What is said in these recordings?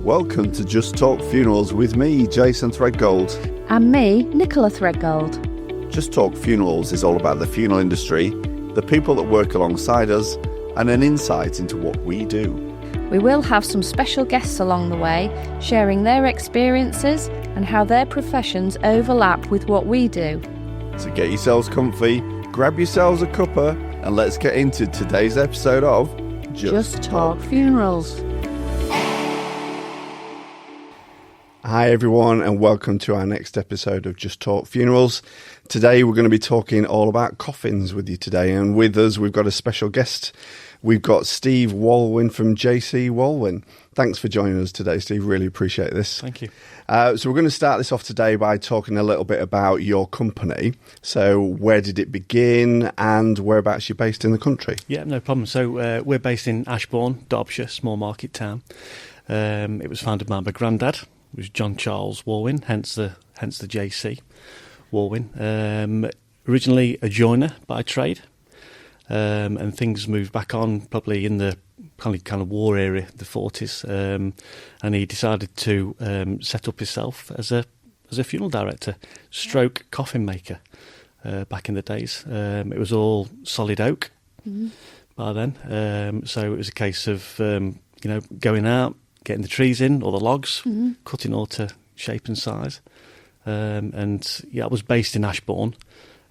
Welcome to Just Talk Funerals with me, Jason Threadgold. And me, Nichola Threadgold. Just Talk Funerals is all about the funeral industry, the people that work alongside us, and an insight into what we do. We will have some special guests along the way, sharing their experiences and how their professions overlap with what we do. So get yourselves comfy, grab yourselves a cuppa, and let's get into today's episode of Just Talk Funerals. Hi everyone, and welcome to our next episode of Just Talk Funerals. Today we're going to be talking all about coffins with you today, and with us we've got a special guest. We've got Steve Walwyn from J.C. Walwyn. Thanks for joining us today, Steve. Really appreciate this. Thank you. So we're going to start this off today by talking a little bit about your company. So where did it begin and whereabouts you're based in the country? Yeah, no problem. So we're based in Ashbourne, Derbyshire, small market town. It was founded by my granddad. It was John Charles Walwyn, hence the J.C. Walwyn. Originally a joiner by trade, and things moved back on probably in the kind of war era, the 40s, and he decided to set up himself as a funeral director, stroke coffin maker. Back in the days, it was all solid oak by then, so it was a case of going out, getting the trees in, or the logs, cutting all to shape and size. And yeah, I was based in Ashbourne.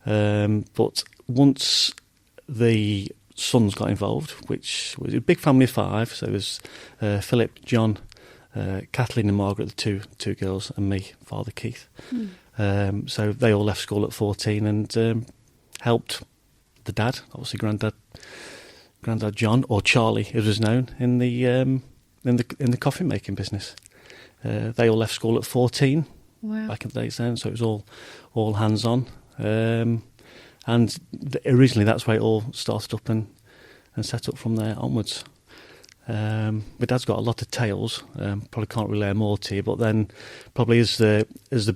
But once the sons got involved, which was a big family of 5, so it was Philip, John, Kathleen and Margaret, the two girls, and me, Father Keith. So they all left school at 14 and helped the dad, obviously Grandad John, or Charlie, as was known, in the coffin making business. They all left school at 14. Wow. Back in the days then, so it was all hands on. And originally that's where it all started up and set up from there onwards. My dad's got a lot of tales. Probably can't relay more to you, but then probably as the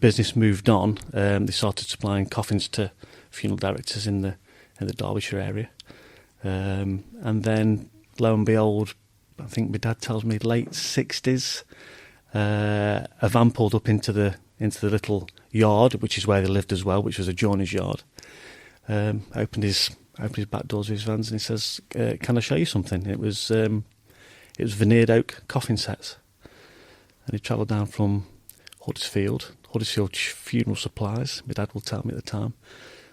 business moved on, they started supplying coffins to funeral directors in the Derbyshire area. And then lo and behold, I think my dad tells me late 60s, a van pulled up into the little yard, which is where they lived as well, which was a joiner's yard. Opened his back doors of his vans and he says, "Can I show you something?" It was veneered oak coffin sets, and he travelled down from Huddersfield Funeral Supplies. My dad will tell me at the time,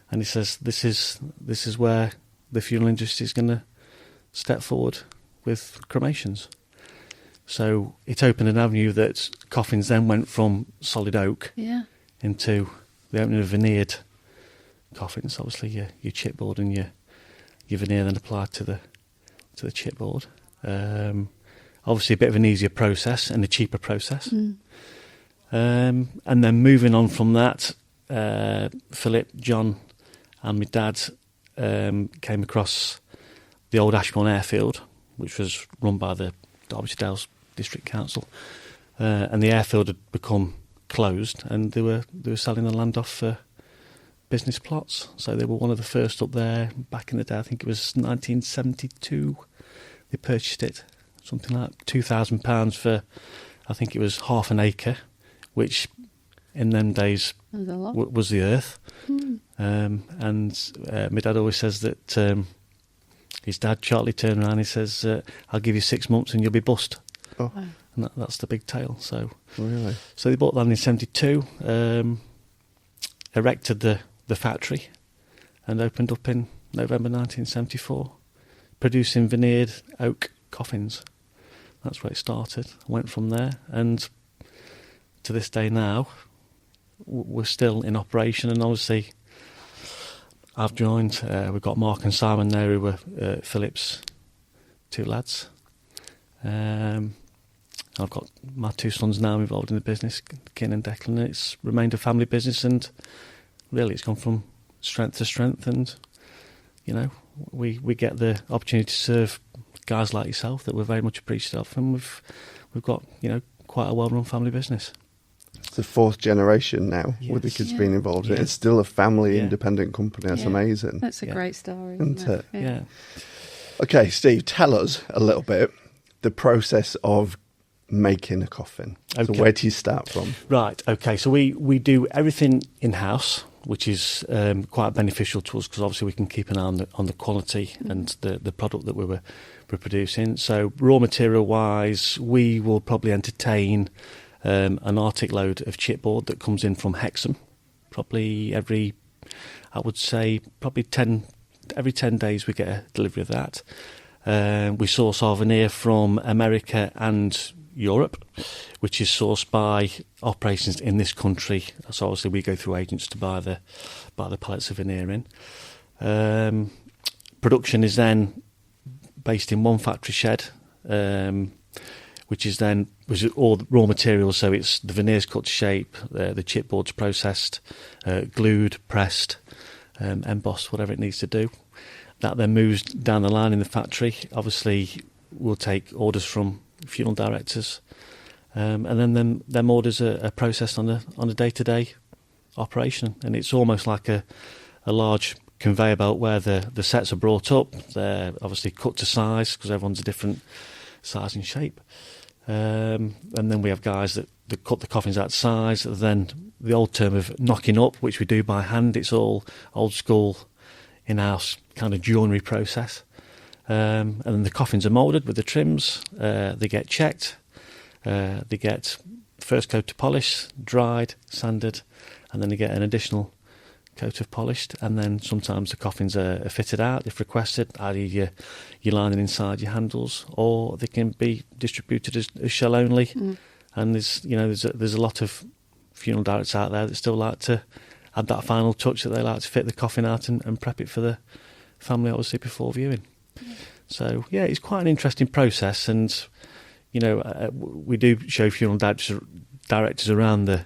and he says, "This is where the funeral industry is going to step forward with cremations." So it opened an avenue that coffins then went from solid oak into the opening of veneered coffins. Obviously your chipboard and your veneer then applied to the chipboard. Obviously a bit of an easier process and a cheaper process. And then moving on from that, Philip, John and my dad came across the old Ashbourne airfield, which was run by the Derbyshire Dales District Council, and the airfield had become closed, and they were selling the land off for business plots. So they were one of the first up there back in the day. I think it was 1972. They purchased it, something like £2,000 for, I think it was half an acre, which in them days was the earth. And my dad always says that his dad, Charlie, turned around and he says, "I'll give you 6 months and you'll be bust." Oh. And that's the big tale. So, really? So they bought land in 72, erected the factory, and opened up in November 1974, producing veneered oak coffins. That's where it started. I went from there, and to this day now, we're still in operation. And obviously, I've joined. We've got Mark and Simon there, who were Philip's 2 lads. I've got my 2 sons now involved in the business, Kin and Declan, and it's remained a family business, and really it's gone from strength to strength, and we get the opportunity to serve guys like yourself that we're very much appreciative of, and we've got quite a well-run family business. It's the 4th generation now, with the kids being involved in it. It's still a family independent company. That's amazing. That's a great story, isn't it? Yeah. Okay, Steve, tell us a little bit the process of making a coffin? Okay. So where do you start from? Right, okay. So we do everything in-house, which is quite beneficial to us because obviously we can keep an eye on the quality and the product that we're producing. So raw material-wise, we will probably entertain an Arctic load of chipboard that comes in from Hexham, probably every 10 days we get a delivery of that. We source our veneer from America and Europe, which is sourced by operations in this country. So obviously we go through agents to buy the pallets of veneer in. Production is then based in one factory shed, which is all the raw materials. So it's the veneers cut to shape, the chipboard's processed, glued, pressed, embossed, whatever it needs to do. That then moves down the line in the factory. Obviously, we'll take orders from funeral directors, and then them orders are processed on a day-to-day operation. And it's almost like a large conveyor belt where the sets are brought up. They're obviously cut to size because everyone's a different size and shape. And then we have guys that cut the coffins out to size. Then the old term of knocking up, which we do by hand. It's all old school in-house kind of joinery process. And then the coffins are moulded with the trims. They get checked. They get first coat of polish, dried, sanded, and then they get an additional coat of polished. And then sometimes the coffins are fitted out if requested, either you're lining inside your handles, or they can be distributed as shell only. And there's a lot of funeral directors out there that still like to add that final touch, that they like to fit the coffin out and prep it for the family, obviously, before viewing. So, yeah, it's quite an interesting process. And, we do show funeral directors around the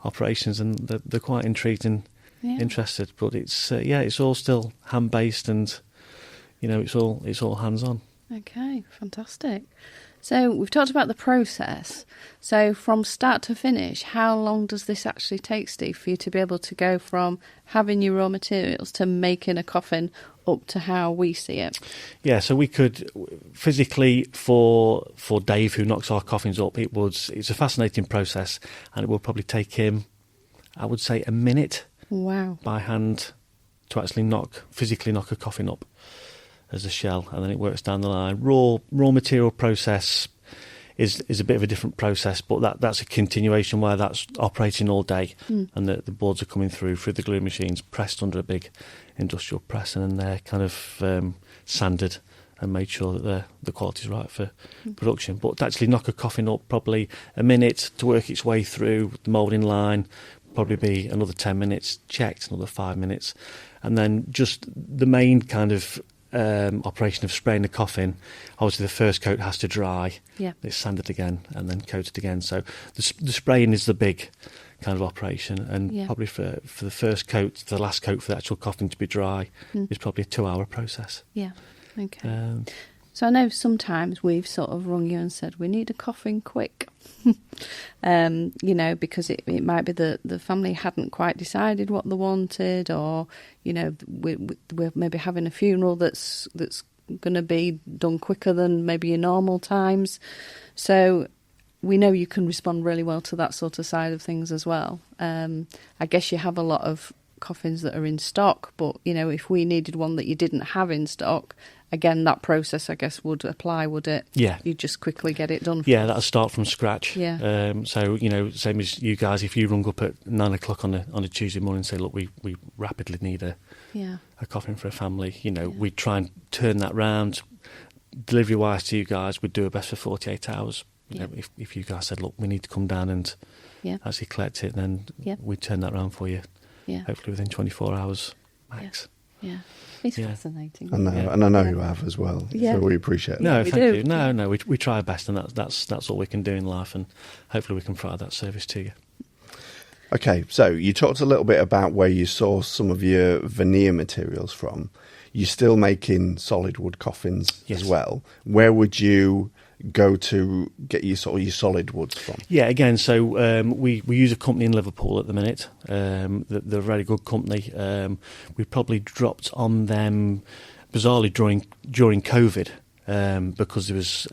operations, and they're quite intrigued and interested. But it's all still hand-based, and, it's all hands-on. Okay, fantastic. So we've talked about the process. So from start to finish, how long does this actually take, Steve, for you to be able to go from having your raw materials to making a coffin up to how we see it? Yeah, so we could physically, for Dave, who knocks our coffins up, it's a fascinating process, and it will probably take him, I would say, a minute. Wow. By hand to actually physically knock a coffin up as a shell, and then it works down the line. Raw material process is a bit of a different process, but that's a continuation where that's operating all day, and the boards are coming through the glue machines, pressed under a big industrial press, and then they're kind of sanded and made sure that the quality is right for production. But to actually knock a coffin up, probably a minute to work its way through the moulding line, probably be another 10 minutes, checked, another 5 minutes, and then just the main kind of operation of spraying the coffin. Obviously the first coat has to dry, it's sanded again and then coated again. So the spraying is the big kind of operation, and probably for the first coat, the last coat for the actual coffin to be dry is probably a 2-hour process. Yeah, okay. So I know sometimes we've sort of rung you and said, we need a coffin quick, because it might be the family hadn't quite decided what they wanted, or, we're maybe having a funeral that's going to be done quicker than maybe your normal times. So we know you can respond really well to that sort of side of things as well. I guess you have a lot of coffins that are in stock, but, if we needed one that you didn't have in stock, again, that process, I guess, would apply, would it? Yeah. You just quickly get it done. Yeah, that'll start from scratch. Yeah. So, same as you guys, if you rung up at 9 o'clock on a Tuesday morning and say, look, we rapidly need a coffin for a family, we'd try and turn that round. Delivery-wise to you guys, we'd do our best for 48 hours. If you guys said, look, we need to come down and actually collect it, then we'd turn that round for you. Yeah. Hopefully within 24 hours max. Yeah. It's fascinating. I know, and I know you have as well. So we appreciate it. No, thank you. No, we try our best, and that's all we can do in life, and hopefully we can provide that service to you. Okay, so you talked a little bit about where you source some of your veneer materials from. You're still making solid wood coffins as well. Where would you go to get your solid woods from? Yeah, again, so we use a company in Liverpool at the minute. They're a very good company. We probably dropped on them bizarrely during COVID, because there was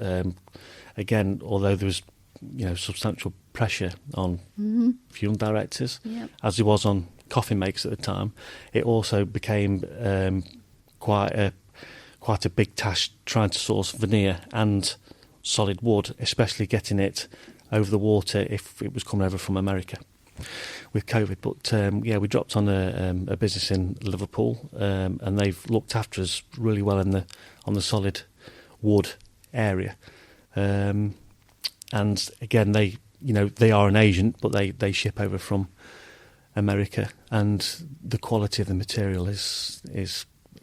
again, although there was substantial pressure on funeral directors, Yep. as there was on coffin makers at the time. It also became quite a big task trying to source veneer and solid wood, especially getting it over the water if it was coming over from America with COVID. But we dropped on a business in Liverpool, and they've looked after us really well on the solid wood area. And again, they are an agent, but they ship over from America, and the quality of the material is,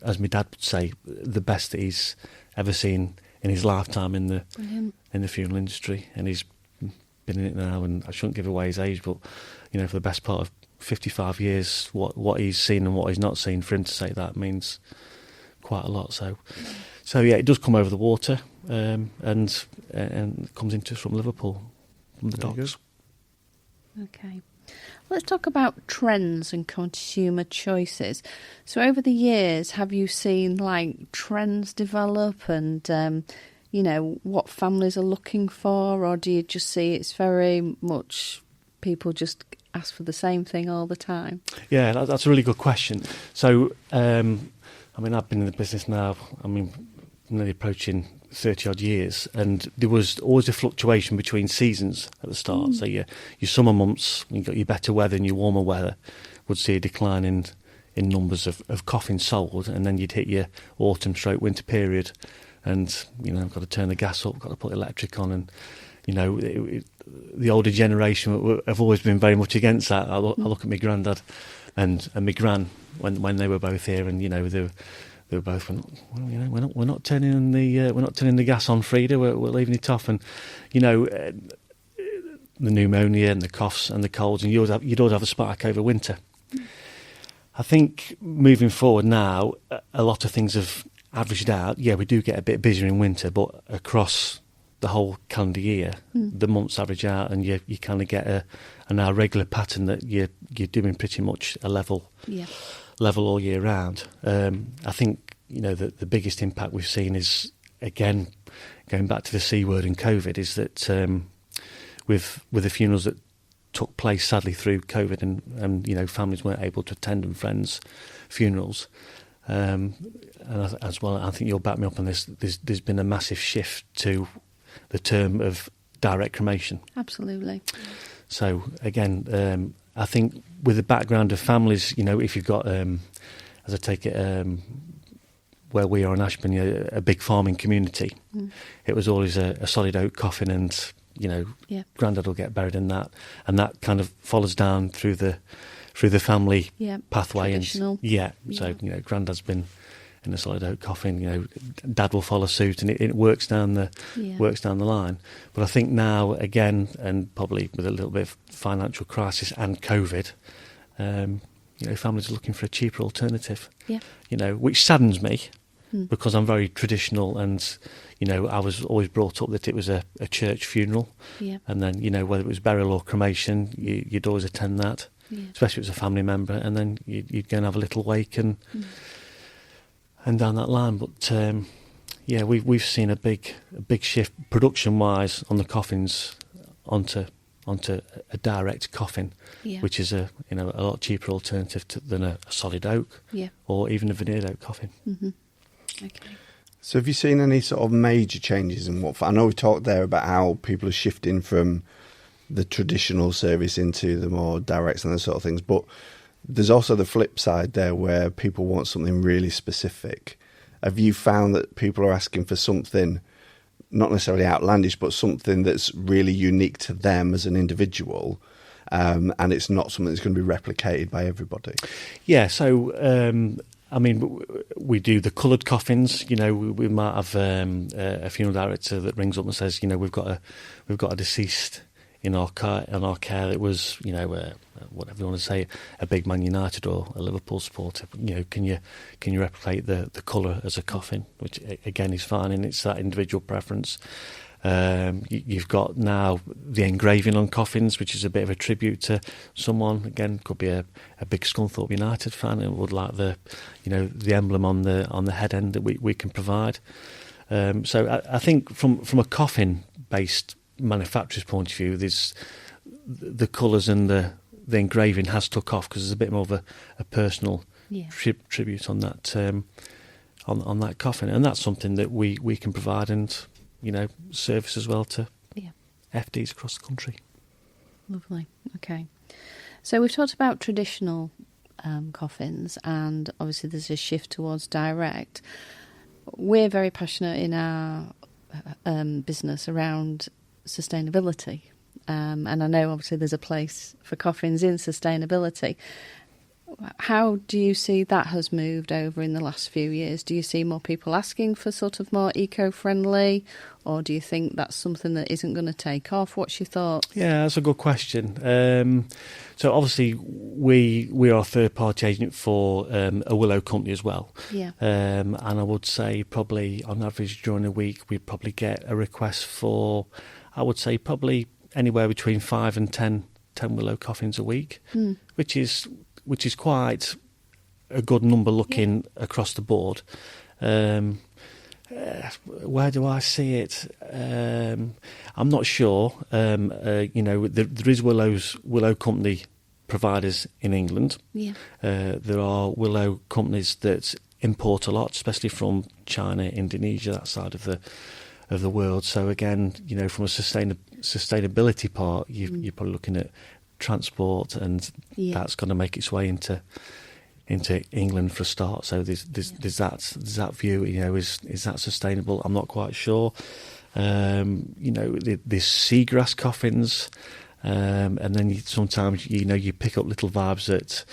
as my dad would say, the best that he's ever seen in his lifetime in the funeral industry. And he's been in it now, and I shouldn't give away his age, but for the best part of 55 years, what he's seen and what he's not seen, for him to say that means quite a lot. So yeah, it does come over the water, and it comes into us from Liverpool, from the docks. Okay. Let's talk about trends and consumer choices. So over the years, have you seen trends develop and, what families are looking for, or do you just see it's very much people just ask for the same thing all the time? Yeah, that's a really good question. So, I've been in the business now, nearly approaching 30-odd years, and there was always a fluctuation between seasons at the start. So your summer months, you got your better weather and your warmer weather, would see a decline in numbers of coffins sold, and then you'd hit your autumn/winter period, and got to turn the gas up, got to put electric on, and the older generation have always been very much against that. I look at my granddad and my gran when they were both here, and they were both, we're not turning the gas on, Frida. We're leaving it off, and the pneumonia and the coughs and the colds, and you'd always have a spike over winter. I think moving forward now, a lot of things have averaged out. Yeah, we do get a bit busier in winter, but across the whole calendar year, the months average out, and you kind of get a now regular pattern that you're doing pretty much a level all year round. I think the biggest impact we've seen is, again, going back to the C word and COVID, is that with the funerals that took place sadly through COVID, and families weren't able to attend, and friends' funerals. And as well, I think you'll back me up on this. There's been a massive shift to the term of direct cremation. Absolutely. So again, I think with the background of families, if you've got, as I take it, where we are in Ashburn, a big farming community, it was always a solid oak coffin, and Grandad will get buried in that, and that kind of follows down through the family pathway. Traditional. So Grandad's been in a solid oak coffin. Dad will follow suit, and it works down the line. But I think now, again, and probably with a little bit of financial crisis and COVID, families are looking for a cheaper alternative. Which saddens me, because I'm very traditional, and I was always brought up that it was a church funeral, and then whether it was burial or cremation, you'd always attend that, especially if it was a family member, and then you'd go and have a little wake and down that line. But we've seen a big shift production wise on the coffins onto a direct coffin, which is a lot cheaper alternative than a solid oak, or even a veneered oak coffin. Okay. So have you seen any sort of major changes in what? I know we talked there about how people are shifting from the traditional service into the more direct and those sort of things, but there's also the flip side there where people want something really specific. Have you found that people are asking for something not necessarily outlandish, but something that's really unique to them as an individual, and it's not something that's going to be replicated by everybody? Yeah, so we do the coloured coffins. We might have a funeral director that rings up and says, we've got a deceased in our care that was, whatever you want to say, a big Man United or a Liverpool supporter. Can you replicate the colour as a coffin, which again is fine, and it's that individual preference. You've got now the engraving on coffins, which is a bit of a tribute to someone. Again, could be a big Scunthorpe United fan and would like the emblem on the head end that we can provide. So I think from a coffin based manufacturer's point of view, there's the colours and the engraving has took off because there's a bit more of a personal tribute on that on that coffin, and that's something that we can provide and service as well to FDs across the country. Lovely. Okay, so we've talked about traditional coffins, and obviously there's a shift towards direct. We're very passionate in our business around sustainability. And I know obviously there's a place for coffins in sustainability. How do you see that has moved over in the last few years? Do you see more people asking for sort of more eco-friendly, or do you think that's something that isn't going to take off? What's your thoughts? Yeah, that's a good question. So obviously we are a third-party agent for a willow company as well. Yeah. And I would say probably on average during a week we'd probably get a request for, I would say probably anywhere between 5 and 10 willow coffins a week, which is quite a good number looking across the board. Where do I see it? I'm not sure. There is willow company providers in England. Yeah. There are willow companies that import a lot, especially from China, Indonesia, that side of the world. So again, from a sustainability part, you're probably looking at transport, and that's going to make its way into England for a start. So there's that view. Is that sustainable? I'm not quite sure. There's seagrass coffins, and then sometimes you pick up little vibes that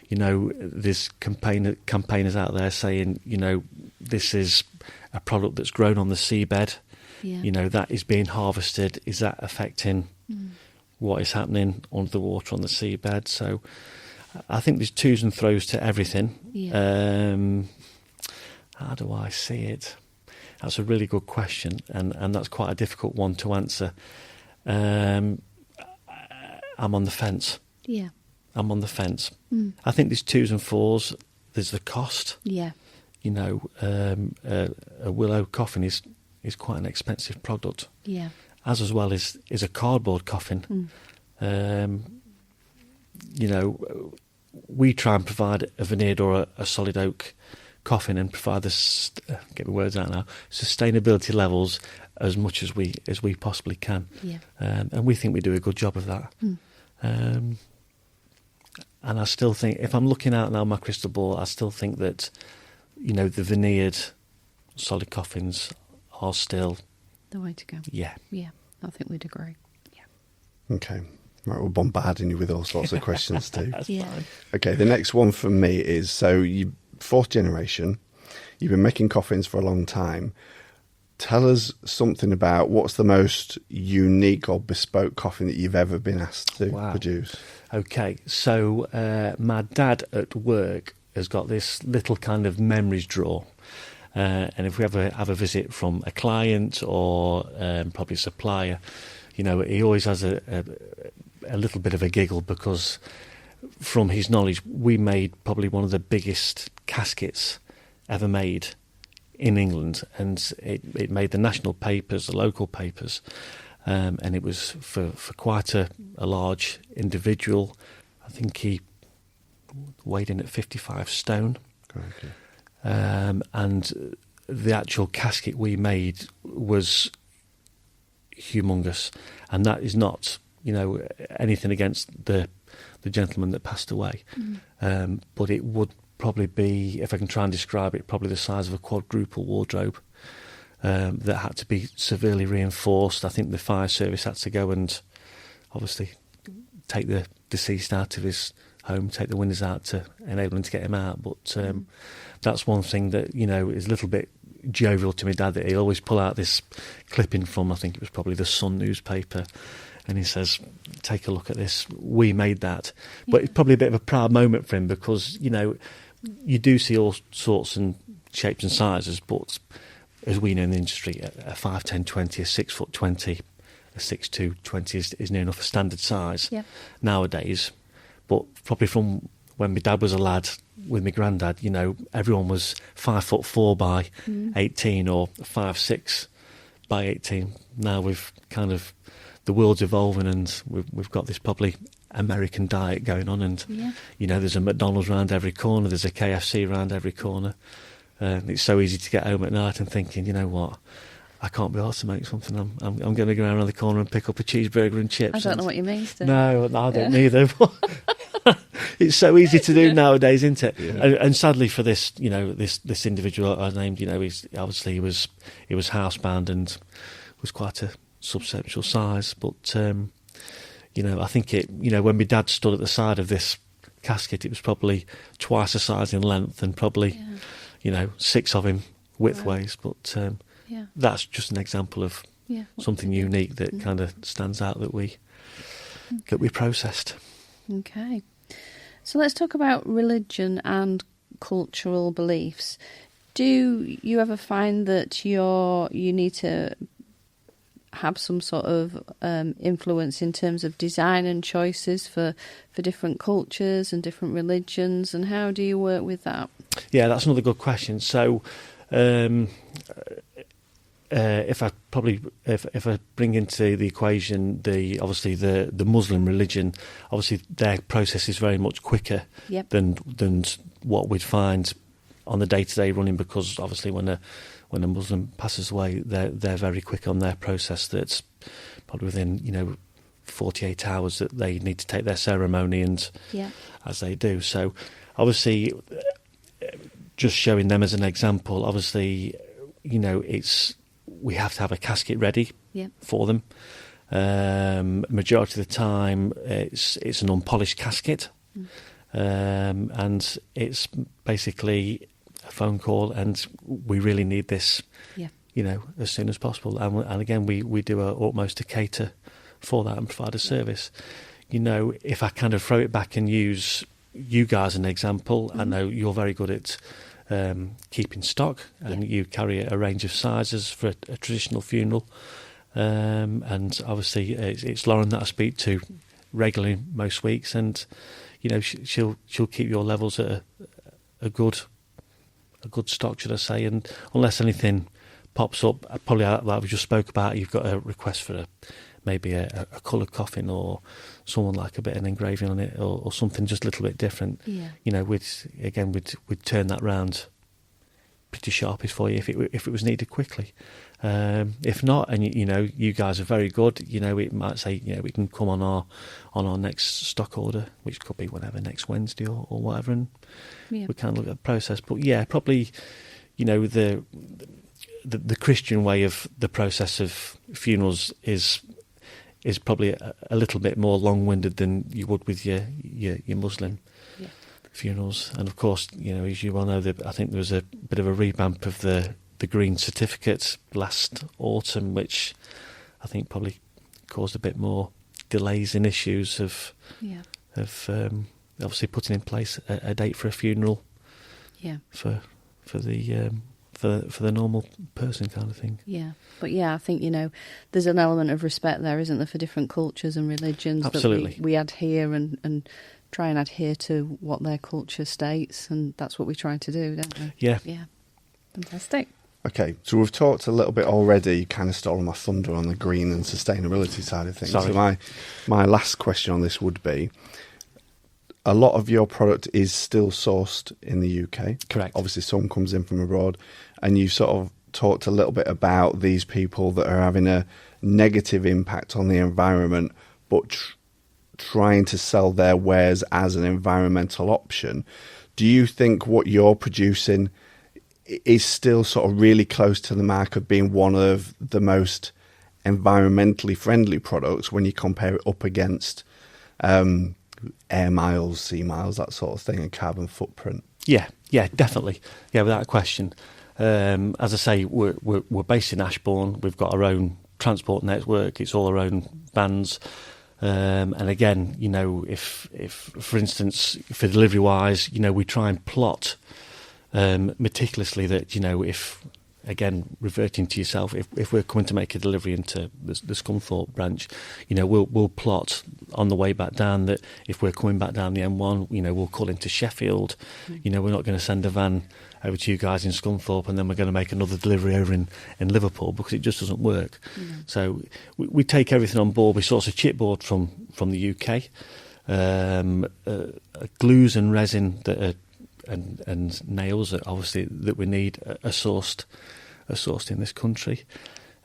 there's campaigners out there saying this is a product that's grown on the seabed. Yeah. That is being harvested. Is that affecting what is happening under the water on the seabed? So I think there's twos and throws to everything. Yeah. How do I see it? That's a really good question, and that's quite a difficult one to answer. I'm on the fence. Yeah. I'm on the fence. I think there's twos and fours. There's the cost. Yeah. A willow coffin is quite an expensive product. Yeah. As well as a cardboard coffin. We try and provide a veneered or a solid oak coffin and provide get my words out now, sustainability levels as much as we possibly can. Yeah. And we think we do a good job of that. And I still think, if I'm looking out now my crystal ball, I still think that the veneered solid coffins are still the way to go. Yeah. Yeah, I think we'd agree. Yeah. Okay. Right, we're bombarding you with all sorts of questions, Steve. That's fine. Okay, the next one from me is, so you fourth generation, you've been making coffins for a long time. Tell us something about what's the most unique or bespoke coffin that you've ever been asked to produce. Okay, so my dad at work has got this little kind of memories drawer. And if we ever have a visit from a client or probably a supplier, he always has a little bit of a giggle, because from his knowledge, we made probably one of the biggest caskets ever made in England, and it made the national papers, the local papers, and it was for quite a large individual. I think he weighed in at 55 stone. Okay. And the actual casket we made was humongous, and that is not anything against the gentleman that passed away, but it would probably be, if I can try and describe it, probably the size of a quadruple wardrobe that had to be severely reinforced. I think the fire service had to go and obviously take the deceased out of his home, take the windows out to enable him to get him out. But that's one thing that is a little bit jovial to my dad, that he'll always pull out this clipping from, I think it was probably the Sun newspaper, and he says, take a look at this, we made that. But it's probably a bit of a proud moment for him, because you do see all sorts and shapes and sizes, but as we know in the industry, a 5'10", 20, a 6'20", 20, a 6'2", 20 is near enough a standard size nowadays. But probably from when my dad was a lad with my granddad, everyone was 5'4" by 18 or 5'6" by 18. Now we've kind of, the world's evolving, and we've got this probably American diet going on, and there's a McDonald's round every corner, there's a KFC round every corner. It's so easy to get home at night and thinking, you know what, I can't be asked to make something. I'm going to go around the corner and pick up a cheeseburger and chips. I don't know what you mean, Steve. No, I don't either. It's so easy to do nowadays, isn't it? Yeah. And sadly for this, this individual I named, he's obviously he was housebound and was quite a substantial size. But I think when my dad stood at the side of this casket, it was probably twice the size in length and probably 6 of him widthways. But that's just an example of something unique that kind of stands out that we processed. Okay. So let's talk about religion and cultural beliefs. Do you ever find that you need to have some sort of influence in terms of design and choices for different cultures and different religions, and how do you work with that? Yeah, that's another good question. So if I bring into the equation the Muslim religion, obviously their process is very much quicker than what we'd find on the day-to-day running, because obviously when a Muslim passes away, they're very quick on their process. That's probably within 48 hours that they need to take their ceremony, and as they do. So obviously, just showing them as an example, obviously, we have to have a casket ready for them. Majority of the time, it's an unpolished casket, and it's basically a phone call, and we really need this, as soon as possible. And again, we do our utmost to cater for that and provide a service. If I kind of throw it back and use you guys as an example, I know you're very good at keeping stock, and you carry a range of sizes for a traditional funeral, and obviously it's Lauren that I speak to regularly most weeks, and she'll keep your levels at a good stock, should I say, and unless anything pops up, probably like we just spoke about, you've got a request for maybe a coloured coffin, or someone like a bit of an engraving on it, or something just a little bit different. We'd turn that round pretty sharpish for you if it was needed quickly. If not, and you guys are very good, it might say we can come on our next stock order, which could be whatever, next Wednesday or whatever, and we can look at the process. But probably the Christian way of the process of funerals is probably a little bit more long-winded than you would with your Muslim funerals. And of course, as you well know, I think there was a bit of a revamp of the green certificates last autumn, which I think probably caused a bit more delays and issues of obviously putting in place a date for a funeral for the normal person kind of thing. But I think there's an element of respect there, isn't there, for different cultures and religions. Absolutely. That we adhere and try and adhere to what their culture states, and that's what we try to do, don't we? Yeah. Fantastic. Okay, so we've talked a little bit already. You kind of stole my thunder on the green and sustainability side of things. Sorry. So my last question on this would be, a lot of your product is still sourced in the UK. Correct. Obviously, some comes in from abroad. And you sort of talked a little bit about these people that are having a negative impact on the environment, but trying to sell their wares as an environmental option. Do you think what you're producing is still sort of really close to the mark of being one of the most environmentally friendly products when you compare it up against air miles, sea miles, that sort of thing, and carbon footprint? Yeah, definitely. Yeah, without a question. As I say, we're based in Ashbourne. We've got our own transport network. It's all our own vans. And again, if for instance, for delivery wise, we try and plot meticulously that if again, reverting to yourself, if we're coming to make a delivery into the Scunthorpe branch, we'll plot on the way back down that if we're coming back down the M1, we'll call into Sheffield. We're not going to send a van over to you guys in Scunthorpe and then we're going to make another delivery over in Liverpool, because it just doesn't work. So we take everything on board. We source a chipboard from the UK, glues and resin that are, and nails that obviously that we need are sourced in this country.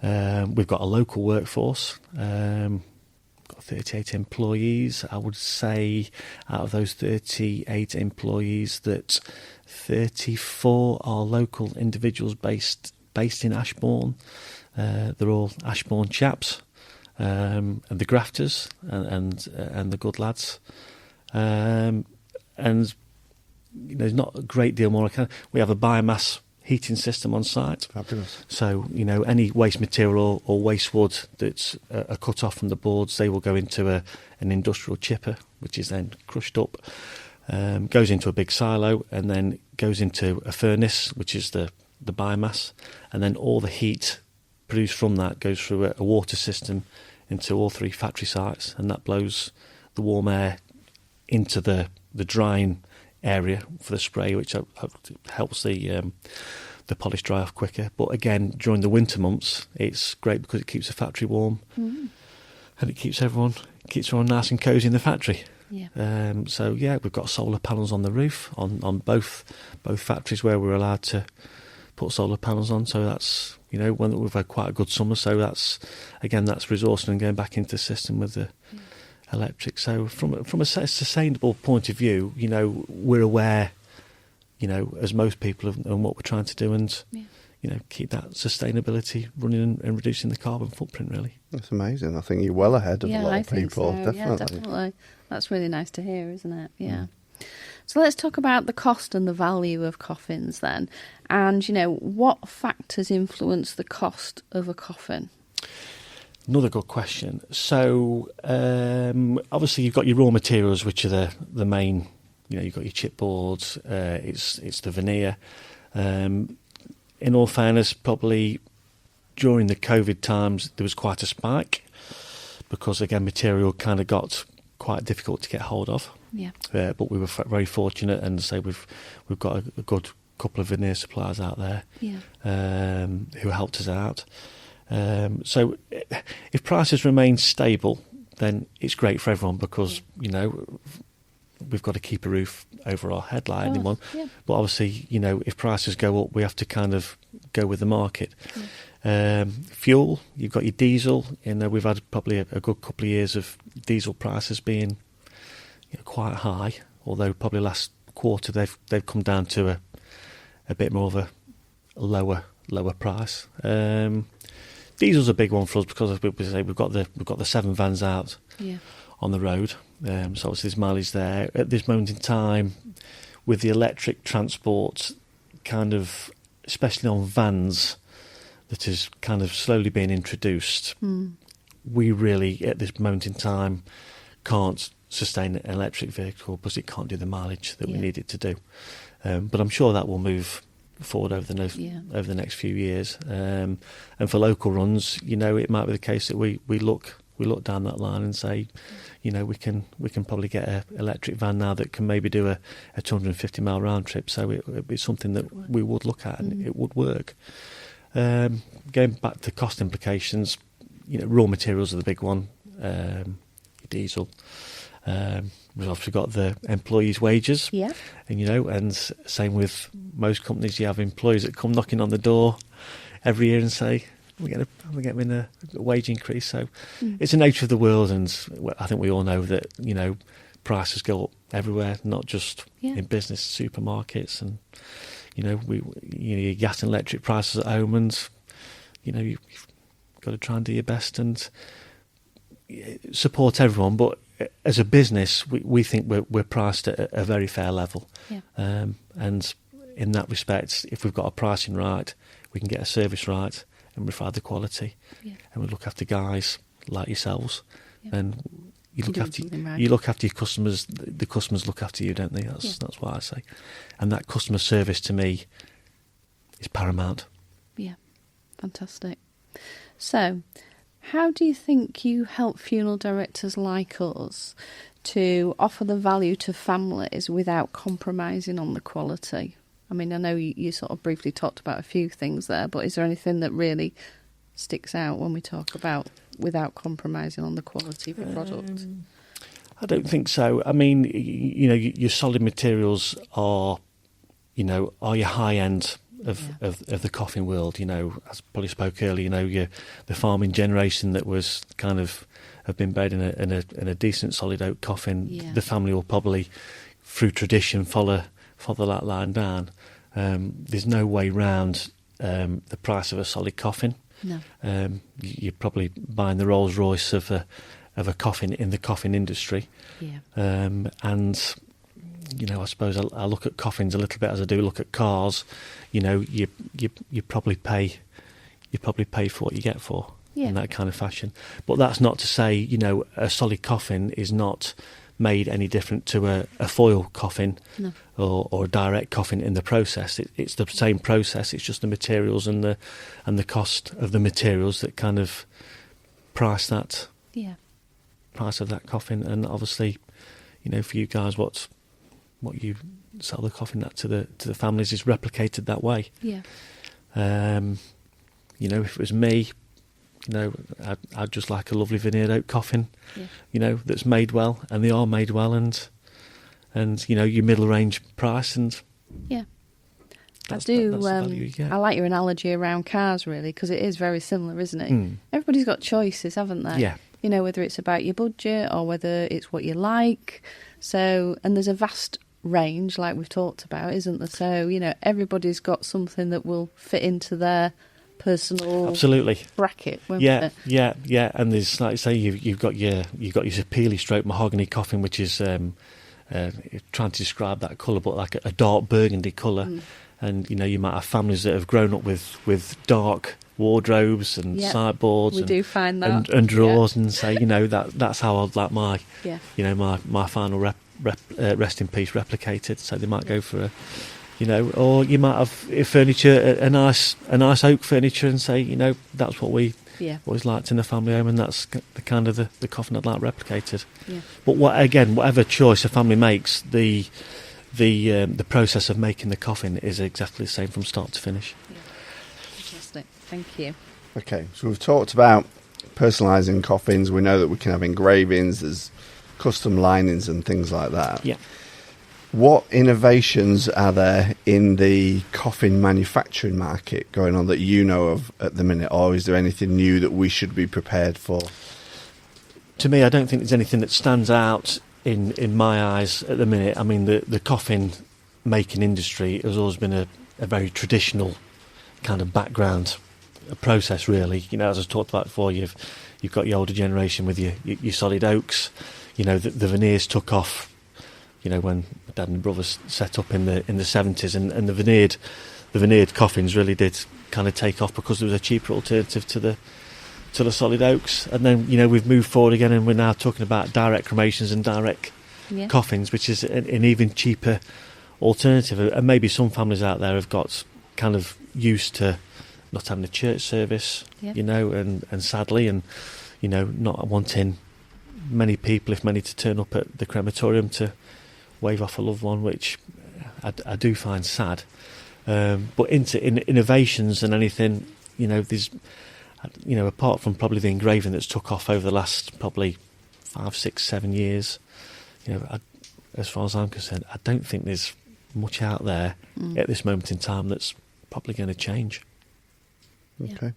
We've got a local workforce. Got 38 employees. I would say out of those 38 employees that 34 are local individuals based in Ashbourne. They're all Ashbourne chaps, and the grafters and the good lads. And there's not a great deal more. We have a biomass heating system on site. Fabulous. So, any waste material or waste wood that's cut off from the boards, they will go into an industrial chipper, which is then crushed up, goes into a big silo, and then goes into a furnace, which is the biomass, and then all the heat produced from that goes through a water system into all three factory sites, and that blows the warm air into the drying area for the spray, which helps the polish dry off quicker. But again, during the winter months, it's great because it keeps the factory warm, and it keeps everyone nice and cosy in the factory. So we've got solar panels on the roof on both factories where we're allowed to put solar panels on. So that's when we've had quite a good summer. So that's resourcing and going back into the system with the electric. So from a sustainable point of view, we're aware, as most people, of what we're trying to do, and keep that sustainability running and reducing the carbon footprint. Really, that's amazing. I think you're well ahead of a lot of people. So. Definitely. Yeah, definitely. That's really nice to hear, isn't it? Yeah. So let's talk about the cost and the value of coffins then, and what factors influence the cost of a coffin. Another good question. So, obviously you've got your raw materials, which are the main, you've got your chipboards, it's the veneer. In all fairness, probably during the COVID times, there was quite a spike because, again, material kind of got quite difficult to get hold of. Yeah. But we were very fortunate, and say we've got a good couple of veneer suppliers out there who helped us out. So if prices remain stable, then it's great for everyone because, we've got to keep a roof over our head like anyone. Yeah. But obviously, if prices go up, we have to kind of go with the market. Fuel, you've got your diesel. We've had probably a good couple of years of diesel prices being quite high, although probably last quarter they've come down to a bit more of a lower price. Diesel's a big one for us because we've got the 7 vans out on the road. So obviously there's mileage there. At this moment in time, with the electric transport, kind of, especially on vans, that is kind of slowly being introduced, we really, at this moment in time, can't sustain an electric vehicle because it can't do the mileage that we need it to do. But I'm sure that will move forward over the next few years, and for local runs, it might be the case that we look down that line and say, we can probably get an electric van now that can maybe do a 250-mile round trip. So it'd be something that we would look at, and it would work. Going back to cost implications, raw materials are the big one. Diesel. We've obviously got the employees' wages, and same with most companies. You have employees that come knocking on the door every year and say, "We're going to get a wage increase." So it's the nature of the world, and I think we all know that prices go up everywhere, not just in business, supermarkets, and your gas and electric prices at home, and you've got to try and do your best and support everyone, but as a business, we think we're priced at a very fair level. And in that respect, if we've got a pricing right, we can get a service right and provide the quality. And we look after guys like yourselves, and you look after your customers. The customers look after you, don't they? That's what I say. And that customer service to me is paramount. Yeah, fantastic. So, how do you think you help funeral directors like us to offer the value to families without compromising on the quality? I mean, I know you sort of briefly talked about a few things there, but is there anything that really sticks out when we talk about without compromising on the quality of the product? I don't think so. I mean, your solid materials are your high end of the coffin world. As probably spoke earlier, the farming generation that was kind of have been buried in a decent solid oak coffin. Yeah. The family will probably, through tradition, follow that line down. There's no way round the price of a solid coffin. No. You're probably buying the Rolls Royce of a coffin in the coffin industry. Yeah. And I suppose I look at coffins a little bit as I do look at cars. You probably pay for what you get for. Yeah. In that kind of fashion. But that's not to say, a solid coffin is not made any different to a foil coffin. No. or a direct coffin in the process. It's the same process. It's just the materials and the cost of the materials that kind of price of that coffin. And obviously, for you guys, what you sell the coffin at to the families is replicated that way. Yeah. If it was me, I'd just like a lovely veneered oak coffin. Yeah. That's made well, and they are made well, and your middle range price, and yeah. that's the value you get. I like your analogy around cars, really, because it is very similar, isn't it? Everybody's got choices, haven't they? Yeah. Whether it's about your budget or whether it's what you like. So, and there's a vast range, like we've talked about, isn't there? So, everybody's got something that will fit into their personal absolutely bracket. Yeah. And there's, like I say, you've got your Sapele stroke mahogany coffin, which is trying to describe that colour, but like a dark burgundy colour. And you might have families that have grown up with dark wardrobes and sideboards. We do find that and drawers, and say that's how I'd like my my final rest in peace replicated. So they might go for or you might have furniture, a nice oak furniture, and say that's what we always liked in the family home, and that's the kind of the coffin I'd like replicated. Yeah. But whatever choice a family makes, the process of making the coffin is exactly the same from start to finish. Yeah. Fantastic. Thank you. Okay, so we've talked about personalising coffins. We know that we can have engravings, there's custom linings and things like that. Yeah. What innovations are there in the coffin manufacturing market going on that you know of at the minute, or is there anything new that we should be prepared for? To me, I don't think there's anything that stands out in my eyes at the minute. I mean, the coffin making industry has always been a very traditional kind of background process, really. As I talked about before, you've got your older generation with your solid oaks. The veneers took off. When my dad and brothers set up in the 70s, and the veneered coffins really did kind of take off because there was a cheaper alternative to the solid oaks. And then we've moved forward again, and we're now talking about direct cremations and direct coffins, which is an even cheaper alternative. And maybe some families out there have got kind of used to not having a church service, and sadly, and not wanting many people, if many, to turn up at the crematorium to wave off a loved one, which I do find sad. But into innovations and anything, there's, apart from probably the engraving that's took off over the last probably 5, 6, 7 years, as far as I'm concerned, I don't think there's much out there at this moment in time that's probably going to change. Okay.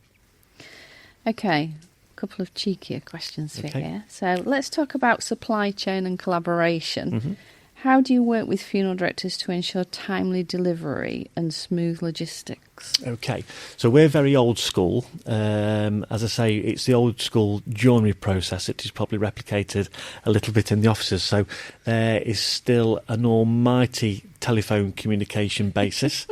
Okay. Couple of cheekier questions for you. So let's talk about supply chain and collaboration. Mm-hmm. How do you work with funeral directors to ensure timely delivery and smooth logistics? Okay, so we're very old school. As I say, it's the old school joinery process that is probably replicated a little bit in the offices. So there is still an almighty telephone communication basis.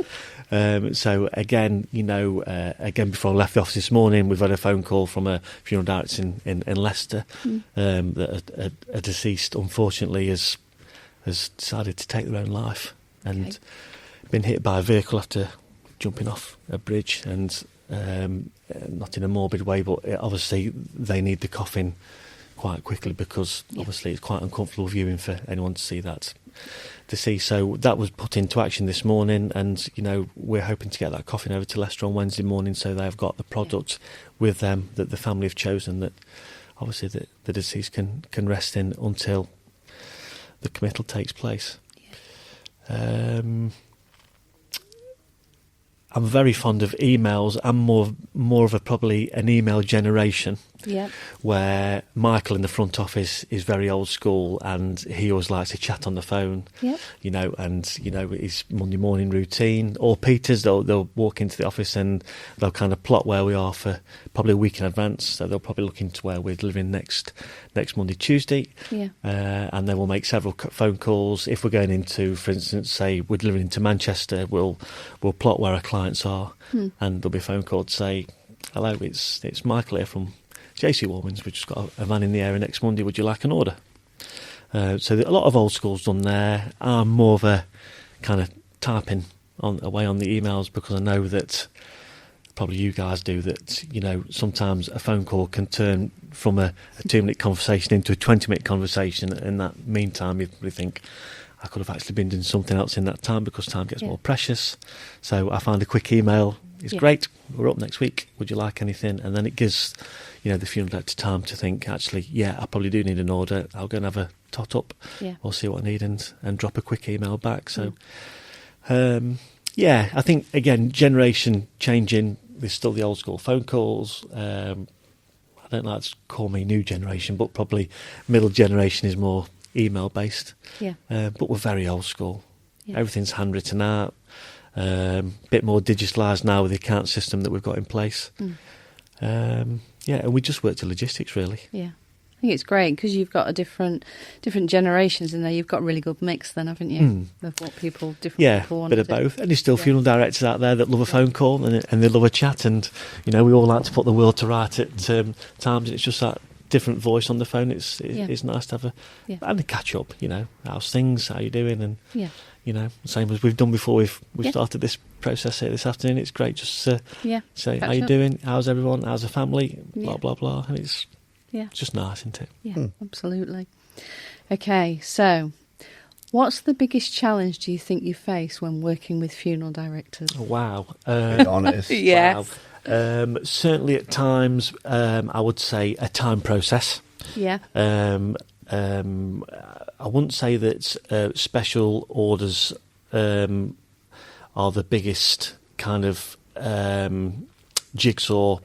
So again, before I left the office this morning, we've had a phone call from a funeral director in Leicester that a deceased, unfortunately, has decided to take their own life and been hit by a vehicle after jumping off a bridge, and not in a morbid way, but obviously they need the coffin quite quickly because obviously it's quite uncomfortable viewing for anyone to see that deceased. So that was put into action this morning, and we're hoping to get that coffin over to Leicester on Wednesday morning, so they've got the product with them that the family have chosen, that obviously the deceased can rest in until the committal takes place. I'm very fond of emails. I'm more of probably an email generation. Yeah. Where Michael in the front office is very old school, and he always likes to chat on the phone. Yeah. His Monday morning routine. Or Peter's, they'll walk into the office and they'll kind of plot where we are for probably a week in advance. So they'll probably look into where we're delivering next Monday, Tuesday. Yeah. And then we'll make several phone calls. If we're going into, for instance, say we're delivering into Manchester, we'll plot where our clients are, and there'll be a phone call to say, "Hello, it's Michael here from J.C. Walwyn's. We've just got a van in the area next Monday. Would you like an order?" So a lot of old school's done there. I'm more of a kind of typing away on the emails, because I know that probably you guys do that. Sometimes a phone call can turn from a 2-minute conversation into a 20-minute conversation. In that meantime, you probably think, I could have actually been doing something else in that time, because time gets more precious. So I find a quick email is great. We're up next week. Would you like anything? And then it gives, the funeral director time to think, actually, I probably do need an order. I'll go and have a tot up or see what I need and drop a quick email back. So, I think, again, generation changing. There's still the old school phone calls. I don't like to call me new generation, but probably middle generation is more email based. Yeah. But we're very old school. Yeah. Everything's handwritten out. Bit more digitalised now with the account system that we've got in place. And we just work to logistics, really. Yeah, I think it's great because you've got a different generations in there. You've got a really good mix then, haven't you, of what people people want bit of both. And there's still funeral directors out there that love a phone call and they love a chat, and we all like to put the world to right at times, and it's just that different voice on the phone. It's nice to have a catch up. How's things? How you doing? And same as we've done before. We've started this process here this afternoon. It's great just to say, how you doing? How's everyone? How's the family? Blah, blah, blah. And it's just nice, isn't it? Yeah, absolutely. Okay, so what's the biggest challenge do you think you face when working with funeral directors? Oh, wow. Be honest. Yes. Wow. Certainly at times, I would say a time process. Yeah. I wouldn't say that special orders are the biggest kind of jigsaw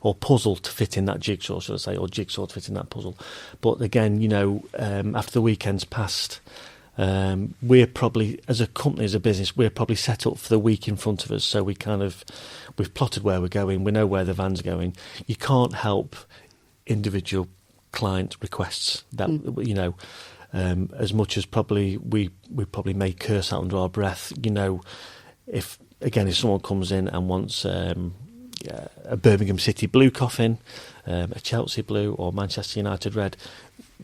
or puzzle to fit in that jigsaw, should I say, or jigsaw to fit in that puzzle. But again, after the weekend's passed, we're probably, as a company, as a business, we're probably set up for the week in front of us. So we've plotted where we're going. We know where the van's going. You can't help individual client requests that as much as probably we probably may curse out under our breath. If someone comes in and wants a Birmingham City blue coffin, a Chelsea blue or Manchester United red,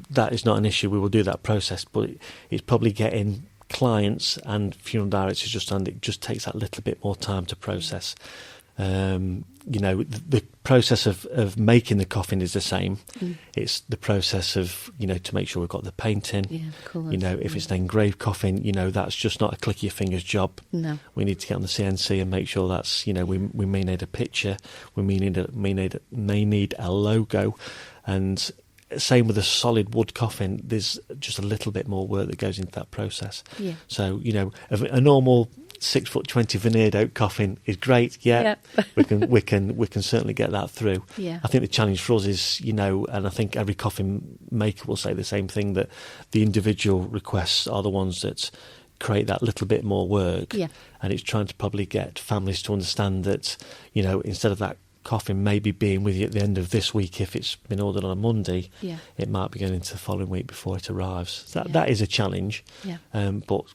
that is not an issue. We will do that process, but it's probably getting clients and funeral directors it just takes that little bit more time to process. The process of making the coffin is the same. It's the process of to make sure we've got the painting. If it's an engraved coffin, that's just not a click of your fingers job. No, we need to get on the CNC and make sure that's we may need a picture, we may need a logo, and same with a solid wood coffin. There's just a little bit more work that goes into that process. Yeah. So a normal 6'20" veneered oak coffin is great. Yeah, we can certainly get that through. Yeah. I think the challenge for us is, and I think every coffin maker will say the same thing, that the individual requests are the ones that create that little bit more work. Yeah. And it's trying to probably get families to understand that, instead of that coffin maybe being with you at the end of this week, if it's been ordered on a Monday, it might be going into the following week before it arrives. So that is a challenge. Yeah. But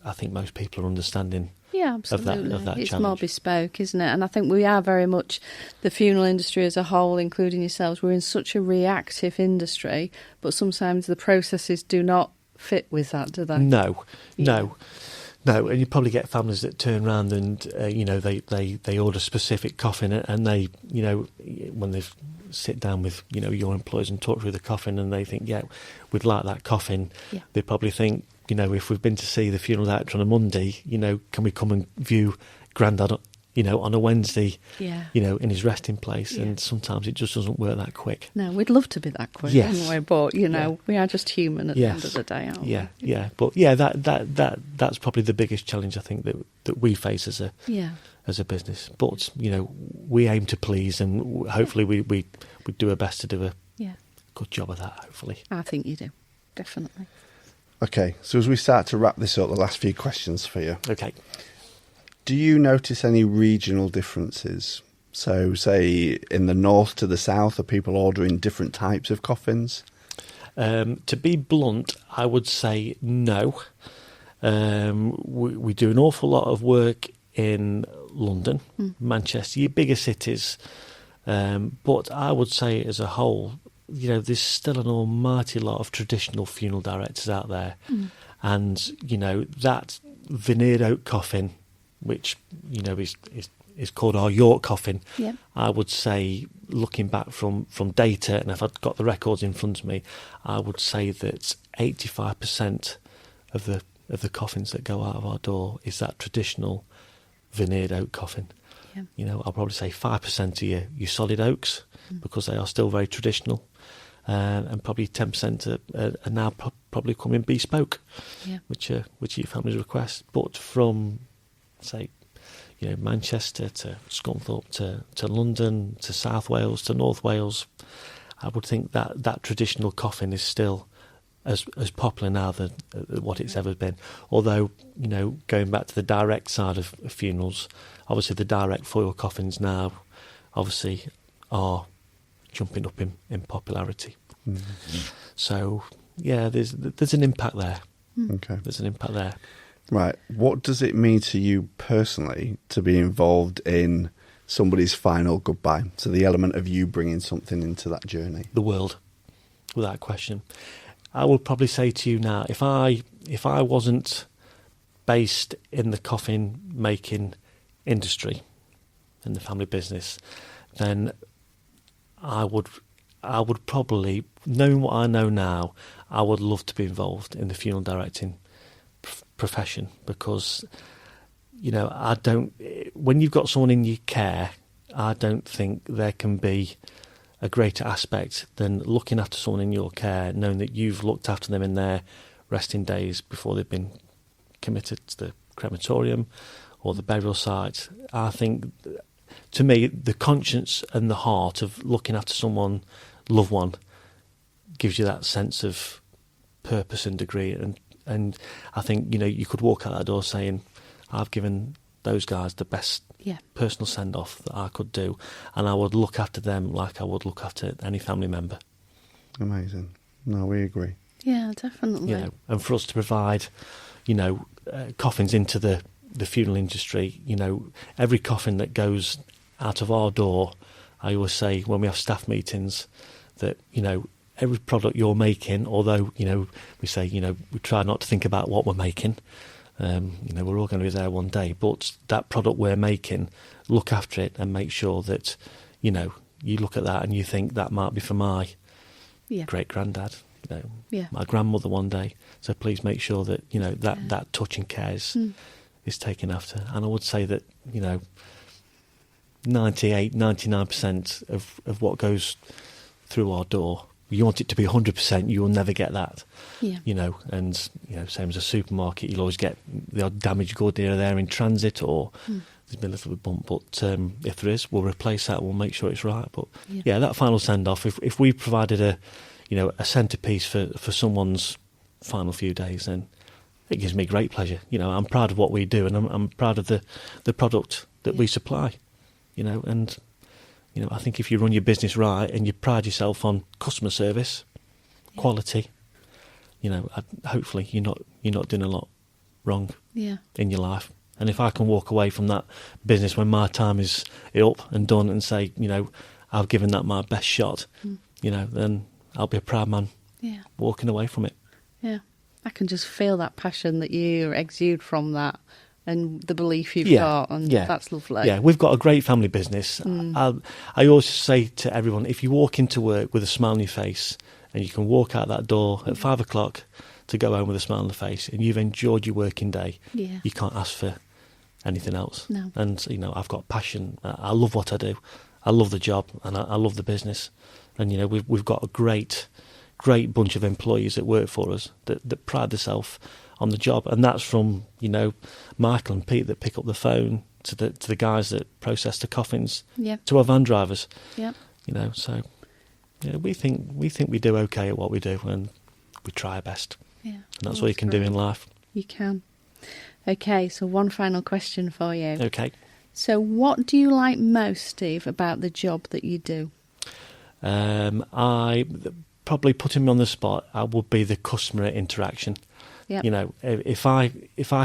I think most people are understanding of that it's challenge. More bespoke, isn't it? And I think we are very much, the funeral industry as a whole, including yourselves, we're in such a reactive industry, but sometimes the processes do not fit with that, do they? No. No, and you probably get families that turn around and they order a specific coffin, and they when they sit down with your employers and talk through the coffin, and they think, yeah, we'd like that coffin. Yeah. They probably think, if we've been to see the funeral director on a Monday, can we come and view Grandad on a Wednesday, in his resting place? Yeah. And sometimes it just doesn't work that quick. No, we'd love to be that quick anyway, but we are just human at the end of the day, aren't we? Yeah. But that's probably the biggest challenge I think that we face as a business. But we aim to please, and hopefully we do our best to do a good job of that. Hopefully, I think you do, definitely. Okay, so as we start to wrap this up, the last few questions for you. Okay. Do you notice any regional differences? So, say, in the north to the south, are people ordering different types of coffins? To be blunt, I would say no. We do an awful lot of work in London, Manchester, your bigger cities. But I would say as a whole, there's still an almighty lot of traditional funeral directors out there. And, that veneered oak coffin, which is called our York coffin. Yeah. I would say, looking back from data, and if I'd got the records in front of me, I would say that 85% of the coffins that go out of our door is that traditional veneered oak coffin. Yeah. I'll probably say 5% are your solid oaks, because they are still very traditional, and probably 10% are now probably coming bespoke, which your families request. But from, say, Manchester to Scunthorpe to London to South Wales to North Wales, I would think that traditional coffin is still as popular now than what it's ever been. Although, going back to the direct side of funerals, obviously the direct foil coffins now obviously are jumping up in popularity. So there's an impact there. Okay. There's an impact there. Right. What does it mean to you personally to be involved in somebody's final goodbye? So the element of you bringing something into that journey. The world, without question. I would probably say to you now, if I wasn't based in the coffin making industry, in the family business, then I would probably, knowing what I know now, I would love to be involved in the funeral directing profession, because when you've got someone in your care, I don't think there can be a greater aspect than looking after someone in your care, knowing that you've looked after them in their resting days before they've been committed to the crematorium or the burial site. I think, to me, the conscience and the heart of looking after someone, loved one, gives you that sense of purpose and degree. And I think, you could walk out that door saying, I've given those guys the best personal send-off that I could do, and I would look after them like I would look after any family member. Amazing. No, we agree. Yeah, definitely. And for us to provide, coffins into the funeral industry, every coffin that goes out of our door, I always say when we have staff meetings that, every product you're making, although, we say, we try not to think about what we're making, we're all going to be there one day, but that product we're making, look after it and make sure that, you look at that and you think that might be for my great-granddad, my grandmother one day. So please make sure that, that touch and care is taken after. And I would say that, 98, 99% of what goes through our door, you want it to be 100%, you will never get that. And same as a supermarket, you'll always get the odd damaged good here or there in transit, or there's been a little bit bump, but if there is, we'll replace that, we'll make sure it's right. But that final send-off, if we provided a centrepiece for someone's final few days, then it gives me great pleasure. I'm proud of what we do, and I'm proud of the product that we supply, and I think if you run your business right and you pride yourself on customer service, quality, hopefully you're not doing a lot wrong in your life. And if I can walk away from that business when my time is up and done and say, I've given that my best shot, then I'll be a proud man walking away from it. Yeah. I can just feel that passion that you exude from that and the belief you've Yeah, got, and yeah. that's lovely. Yeah, we've got a great family business. I always say to everyone, if you walk into work with a smile on your face and you can walk out that door at 5 o'clock to go home with a smile on the face and you've enjoyed your working day, Yeah. you can't ask for anything else. No. And, you know, I've got passion. I love what I do. I love the job and I love the business. And, you know, we've got a great bunch of employees that work for us that pride themselves on the job. And that's from, you know, Michael and Pete that pick up the phone to the guys that process the coffins, Yeah. to our van drivers. Yeah. You know, so yeah, we think we do okay at what we do, and we try our best. Yeah. And that's all you can do in life. You can. Okay, so one final question for you. Okay. So what do you like most, Steve, about the job that you do? I probably putting me on the spot, I would be the customer interaction. Yep. You know, if I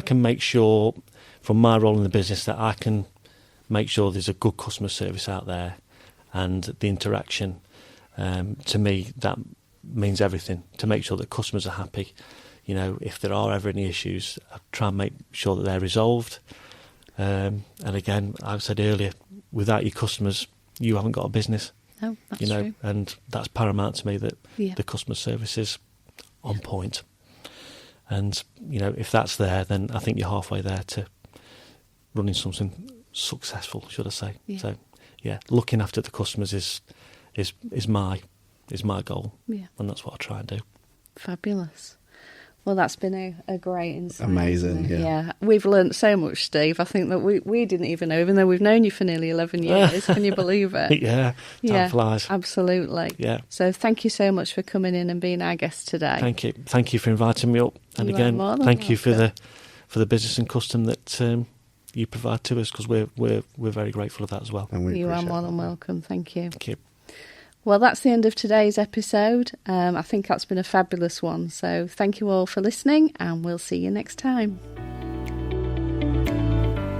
can make sure from my role in the business that I can make sure there's a good customer service out there, and the interaction, to me that means everything. To make sure that customers are happy. You know, if there are ever any issues, I try and make sure that they're resolved. And again, I've said earlier, without your customers, you haven't got a business. No, that's You know, true. and that's paramount to me, that Yeah. the customer service is on point. And, you know, if that's there, then I think you're halfway there to running something successful, should I say. Yeah. So, yeah, looking after the customers is my goal. Yeah. And that's what I try and do. Fabulous. Well, that's been a great insight. Amazing, hasn't it? yeah. We've learnt so much, Steve. I think that we didn't even know, even though we've known you for nearly 11 years. Can you believe it? Yeah, time flies. Absolutely. Yeah. So thank you so much for coming in and being our guest today. Thank you for inviting me up. And You are again, more than thank you for welcome. the business and custom that you provide to us, because we're very grateful of that as well. And we You are appreciate more than that. welcome. Thank you. Thank you. Well, that's the end of today's episode. I think that's been a fabulous one. So thank you all for listening, and we'll see you next time.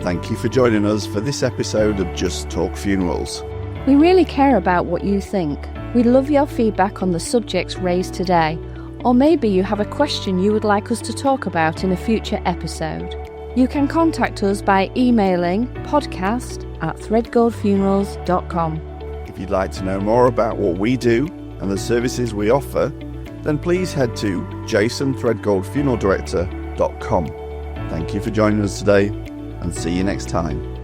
Thank you for joining us for this episode of Just Talk Funerals. We really care about what you think. We love your feedback on the subjects raised today, or maybe you have a question you would like us to talk about in a future episode. You can contact us by emailing podcast@threadgoldfunerals.com. If you'd like to know more about what we do and the services we offer, then please head to jasonthreadgoldfuneraldirector.com. Thank you for joining us today, and see you next time.